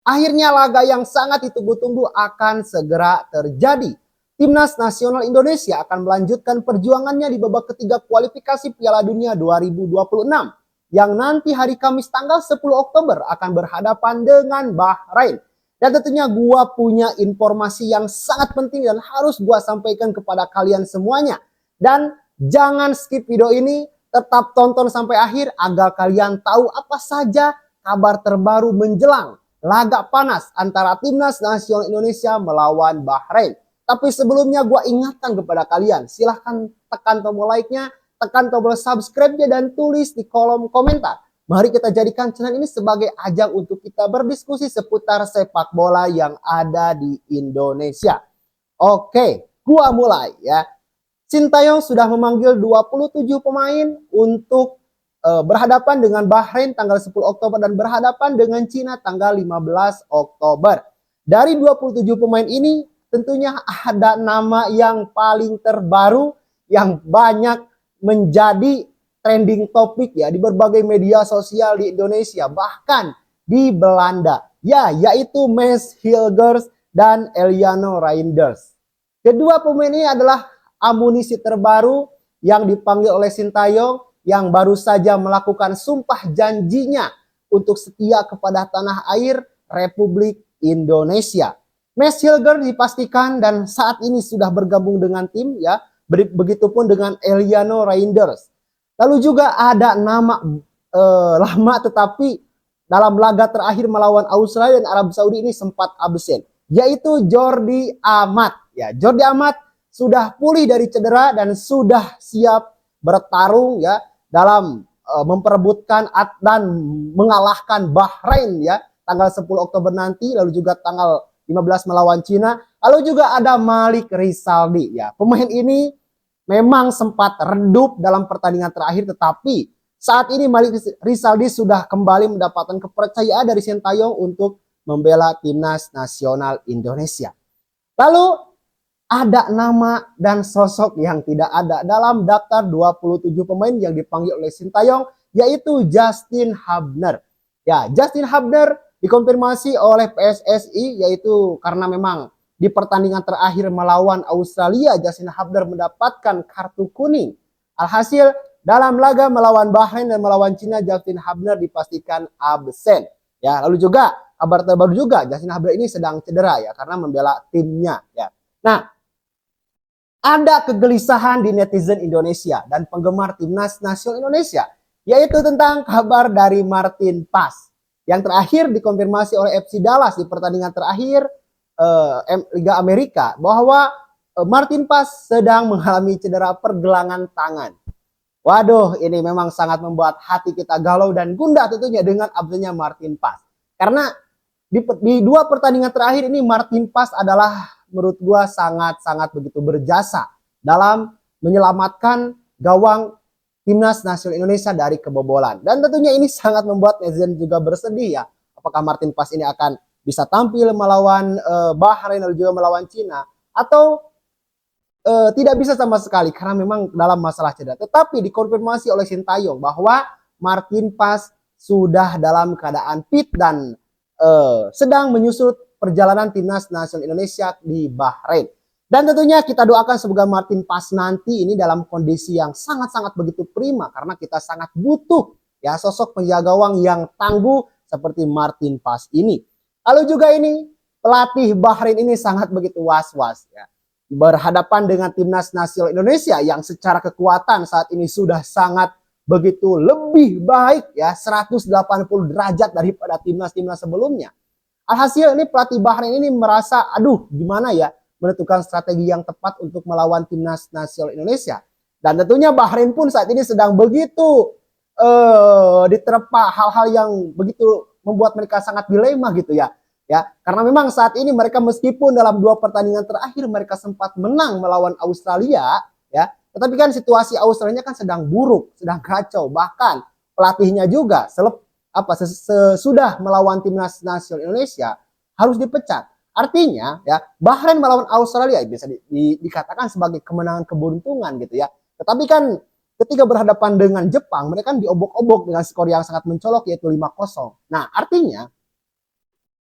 Akhirnya laga yang sangat ditunggu-tunggu akan segera terjadi. Timnas Nasional Indonesia akan melanjutkan perjuangannya di babak ketiga kualifikasi Piala Dunia 2026 yang nanti hari Kamis tanggal 10 Oktober akan berhadapan dengan Bahrain. Dan tentunya gua punya informasi yang sangat penting dan harus gua sampaikan kepada kalian semuanya. Dan jangan skip video ini, tetap tonton sampai akhir agar kalian tahu apa saja kabar terbaru menjelang laga panas antara Timnas Nasional Indonesia melawan Bahrain. Tapi sebelumnya gue ingatkan kepada kalian, silahkan tekan tombol like-nya, tekan tombol subscribe-nya, dan tulis di kolom komentar. Mari kita jadikan channel ini sebagai ajang untuk kita berdiskusi seputar sepak bola yang ada di Indonesia. Oke, gua mulai ya. Sintayong sudah memanggil 27 pemain untuk berhadapan dengan Bahrain tanggal 10 Oktober dan berhadapan dengan Cina tanggal 15 Oktober. Dari 27 pemain ini tentunya ada nama yang paling terbaru yang banyak menjadi trending topik ya di berbagai media sosial di Indonesia, bahkan di Belanda. Ya, yaitu Mads Hilgers dan Eliano Reinders. Kedua pemain ini adalah amunisi terbaru yang dipanggil oleh Sintayong yang baru saja melakukan sumpah janjinya untuk setia kepada tanah air Republik Indonesia. Mads Hilgers dipastikan dan saat ini sudah bergabung dengan tim ya. Begitupun dengan Eliano Reinders. Lalu juga ada nama lama tetapi dalam laga terakhir melawan Australia dan Arab Saudi ini sempat absen, yaitu Jordi Amat. Ya, Jordi Amat sudah pulih dari cedera dan sudah siap bertarung ya dalam memperebutkan dan mengalahkan Bahrain ya tanggal 10 Oktober nanti, lalu juga tanggal 15 melawan Cina. Lalu juga ada Malik Rizaldi ya. Pemain ini memang sempat redup dalam pertandingan terakhir, tetapi saat ini Malik Rizaldi sudah kembali mendapatkan kepercayaan dari Sintayong untuk membela Timnas Nasional Indonesia. Lalu ada nama dan sosok yang tidak ada dalam daftar 27 pemain yang dipanggil oleh Sintayong, yaitu Justin Hubner. Ya, Justin Hubner dikonfirmasi oleh PSSI yaitu karena memang di pertandingan terakhir melawan Australia Justin Hubner mendapatkan kartu kuning. Alhasil dalam laga melawan Bahrain dan melawan Cina Justin Hubner dipastikan absen. Ya, lalu juga kabar terbaru juga Justin Hubner ini sedang cedera ya karena membela timnya ya. Nah, ada kegelisahan di netizen Indonesia dan penggemar Timnas Nasional Indonesia, yaitu tentang kabar dari Martin Paes yang terakhir dikonfirmasi oleh FC Dallas di pertandingan terakhir Liga Amerika bahwa Martin Paes sedang mengalami cedera pergelangan tangan. Waduh, ini memang sangat membuat hati kita galau dan gundah tentunya dengan absennya Martin Paes. Karena di dua pertandingan terakhir ini Martin Paes adalah menurut gua sangat-sangat begitu berjasa dalam menyelamatkan gawang Timnas Nasional Indonesia dari kebobolan. Dan tentunya ini sangat membuat netizen juga bersedih ya. Apakah Martin Paes ini akan bisa tampil melawan Bahrain dan juga melawan Cina atau tidak bisa sama sekali karena memang dalam masalah cedera. Tetapi dikonfirmasi oleh Sintayong bahwa Martin Paes sudah dalam keadaan fit dan sedang menyusul perjalanan Timnas Nasional Indonesia di Bahrain. Dan tentunya kita doakan semoga Martin Paes nanti ini dalam kondisi yang sangat-sangat begitu prima karena kita sangat butuh ya sosok penjaga gawang yang tangguh seperti Martin Paes ini. Lalu juga ini pelatih Bahrain ini sangat begitu was-was ya. Berhadapan dengan Timnas Nasional Indonesia yang secara kekuatan saat ini sudah sangat begitu lebih baik ya 180 derajat daripada timnas-timnas sebelumnya. Alhasil ini pelatih Bahrain ini merasa aduh gimana ya menentukan strategi yang tepat untuk melawan Timnas Nasional Indonesia. Dan tentunya Bahrain pun saat ini sedang begitu diterpa hal-hal yang begitu membuat mereka sangat dilema gitu ya. Ya, karena memang saat ini mereka meskipun dalam dua pertandingan terakhir mereka sempat menang melawan Australia ya, tetapi kan situasi Australia kan sedang buruk, sedang kacau. Bahkan pelatihnya juga sesudah melawan Timnas Nasional Indonesia harus dipecat. Artinya ya Bahrain melawan Australia bisa dikatakan sebagai kemenangan keberuntungan gitu ya. Tetapi kan ketika berhadapan dengan Jepang mereka kan diobok-obok dengan skor yang sangat mencolok yaitu 5-0. Nah, artinya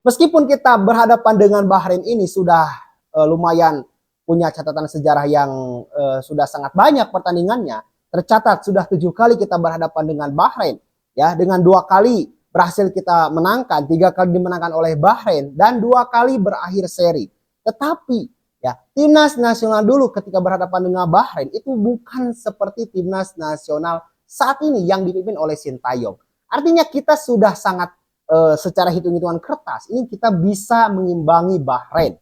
Meskipun kita berhadapan dengan Bahrain ini sudah lumayan punya catatan sejarah yang sudah sangat banyak pertandingannya. Tercatat sudah 7 kali kita berhadapan dengan Bahrain, ya, dengan 2 kali berhasil kita menangkan, 3 kali dimenangkan oleh Bahrain, dan 2 kali berakhir seri. Tetapi ya, timnas nasional dulu ketika berhadapan dengan Bahrain itu bukan seperti timnas nasional saat ini yang dipimpin oleh Sintayong. Artinya kita sudah sangat secara hitung-hitungan kertas ini kita bisa mengimbangi Bahrain,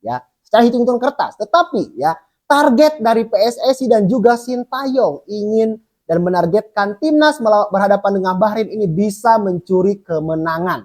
ya, secara hitung-hitungan kertas. Tetapi ya, target dari PSSI dan juga Sintayong ingin dan menargetkan timnas berhadapan dengan Bahrain ini bisa mencuri kemenangan,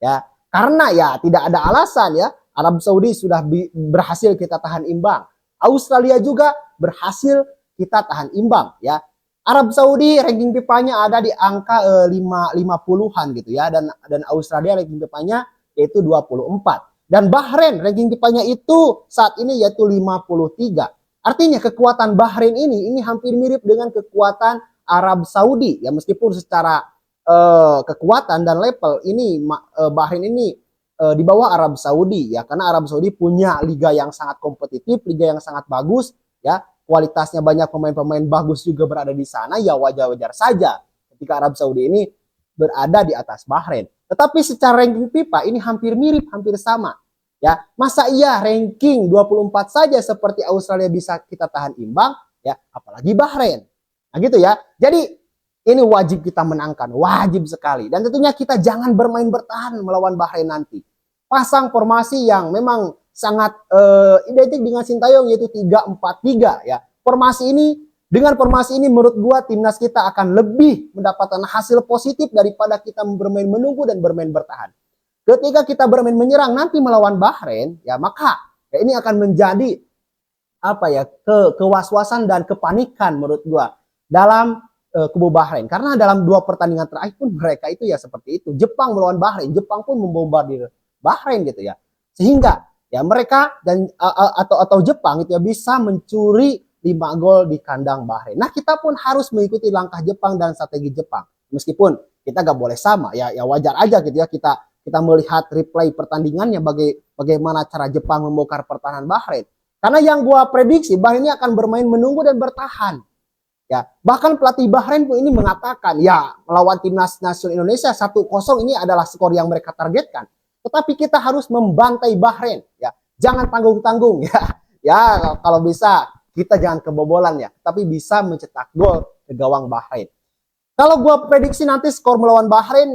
ya, karena ya tidak ada alasan, ya, Arab Saudi sudah berhasil kita tahan imbang, Australia juga berhasil kita tahan imbang, ya. Arab Saudi ranking FIFA-nya ada di angka 50-an gitu, ya, dan Australia ranking FIFA-nya yaitu 24. Dan Bahrain ranking FIFA-nya itu saat ini yaitu 53. Artinya kekuatan Bahrain ini hampir mirip dengan kekuatan Arab Saudi, ya, meskipun secara kekuatan dan level ini Bahrain ini di bawah Arab Saudi, ya, karena Arab Saudi punya liga yang sangat kompetitif, liga yang sangat bagus, ya, kualitasnya banyak pemain-pemain bagus juga berada di sana, ya wajar-wajar saja ketika Arab Saudi ini berada di atas Bahrain. Tetapi secara ranking FIFA ini hampir mirip, hampir sama. Ya, masa iya ranking 24 saja seperti Australia bisa kita tahan imbang, ya, apalagi Bahrain. Nah gitu ya. Jadi ini wajib kita menangkan, wajib sekali. Dan tentunya kita jangan bermain bertahan melawan Bahrain nanti. Pasang formasi yang memang sangat identik dengan Sintayong yaitu 3-4-3, ya. Dengan formasi ini menurut gua timnas kita akan lebih mendapatkan hasil positif daripada kita bermain menunggu dan bermain bertahan. Ketika kita bermain menyerang nanti melawan Bahrain, ya, maka ya, ini akan menjadi apa ya, kewaswasan dan kepanikan menurut gua dalam kubu Bahrain, karena dalam 2 pertandingan terakhir pun mereka itu ya seperti itu. Jepang melawan Bahrain, Jepang pun membombardir Bahrain gitu ya. Sehingga ya mereka dan atau Jepang itu ya bisa mencuri 5 gol di kandang Bahrain. Nah, kita pun harus mengikuti langkah Jepang dan strategi Jepang. Meskipun kita gak boleh sama, ya wajar aja gitu ya, kita melihat replay pertandingannya bagaimana cara Jepang membongkar pertahanan Bahrain. Karena yang gua prediksi Bahrain ini akan bermain menunggu dan bertahan. Ya, bahkan pelatih Bahrain pun ini mengatakan, ya, melawan timnas nasional Indonesia 1-0 ini adalah skor yang mereka targetkan. Tetapi kita harus membantai Bahrain, ya. Jangan tanggung-tanggung, ya. Ya, kalau bisa kita jangan kebobolan, ya, tapi bisa mencetak gol ke gawang Bahrain. Kalau gua prediksi nanti skor melawan Bahrain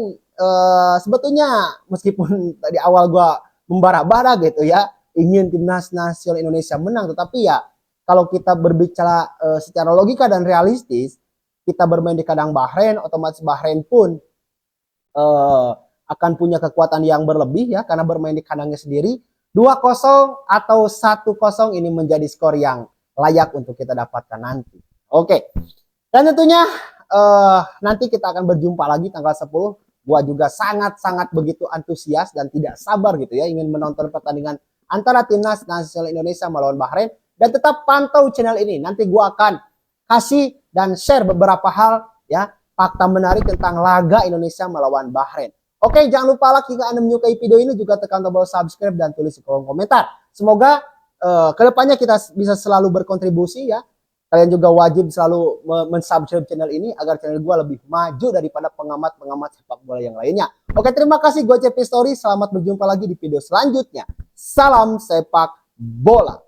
sebetulnya meskipun tadi awal gua membara-bara gitu ya, ingin timnas nasional Indonesia menang, tetapi ya kalau kita berbicara secara logika dan realistis, kita bermain di kandang Bahrain, otomatis Bahrain pun akan punya kekuatan yang berlebih, ya, karena bermain di kandangnya sendiri. 2-0 atau 1-0 ini menjadi skor yang layak untuk kita dapatkan nanti. Oke. Dan tentunya nanti kita akan berjumpa lagi tanggal 10. Gua juga sangat-sangat begitu antusias dan tidak sabar gitu ya, ingin menonton pertandingan antara timnas nasional Indonesia melawan Bahrain. Dan tetap pantau channel ini. Nanti gua akan kasih dan share beberapa hal, ya, fakta menarik tentang laga Indonesia melawan Bahrain. Oke, jangan lupa like jika Anda menyukai video ini, juga tekan tombol subscribe dan tulis di kolom komentar. Semoga kedepannya kita bisa selalu berkontribusi, ya. Kalian juga wajib selalu mensubscribe channel ini agar channel gue lebih maju daripada pengamat-pengamat sepak bola yang lainnya. Oke, terima kasih. Gue CP Story. Selamat berjumpa lagi di video selanjutnya. Salam sepak bola.